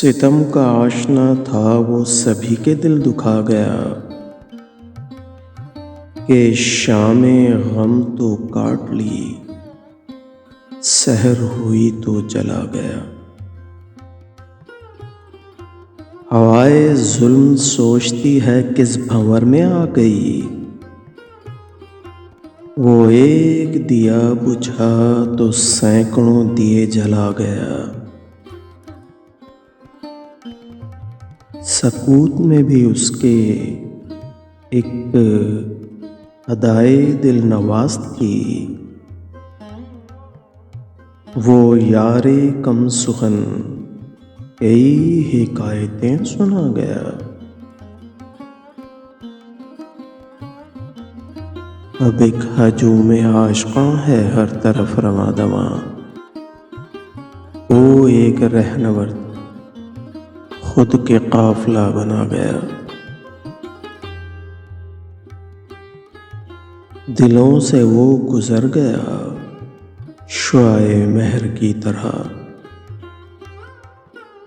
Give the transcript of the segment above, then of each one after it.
ستم کا آشنا تھا وہ سبھی کے دل دکھا گیا کہ شام غم تو کاٹ لی، سحر ہوئی تو چلا گیا۔ ہوائے ظلم سوچتی ہے کس بھنور میں آ گئی، وہ ایک دیا بجھا تو سینکڑوں دیے جلا گیا۔ سکوت میں بھی اس کے ایک ادائے دل نواز تھی، وہ یار کم سخن کئی حکایتیں سنا گیا۔ اب ایک ہجوم عاشقاں ہے ہر طرف رواں دواں، وہ ایک رہنورد خود کے قافلہ بنا گیا۔ دلوں سے وہ گزر گیا شعاع مہر کی طرح،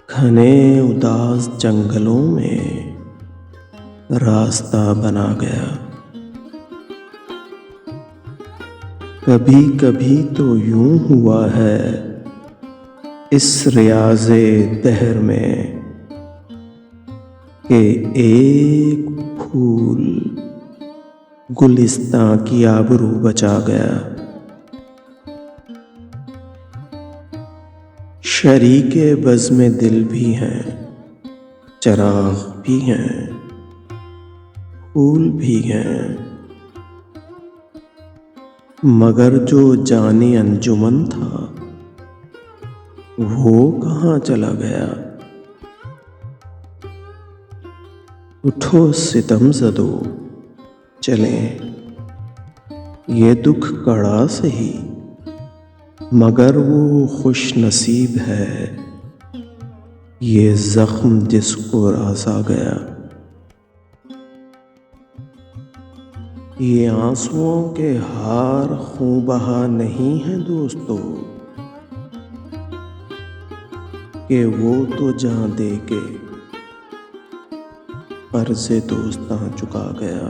گھنے اداس جنگلوں میں راستہ بنا گیا۔ کبھی کبھی تو یوں ہوا ہے اس ریاض دہر میں کہ ایک پھول گلستاں کی آبرو بچا گیا۔ شریک بزم دل بھی ہیں، چراغ بھی ہیں، پھول بھی ہیں، مگر جو جانی انجمن تھا وہ کہاں چلا گیا۔ اٹھو ستم زدو، چلیں یہ دکھ کڑا سہی، مگر وہ خوش نصیب ہے یہ زخم جس کو راسا گیا۔ یہ آنسوؤں کے ہار خوں بہا نہیں ہیں دوستو، کہ وہ تو جان دے کے قرض دوستاں چکا گیا۔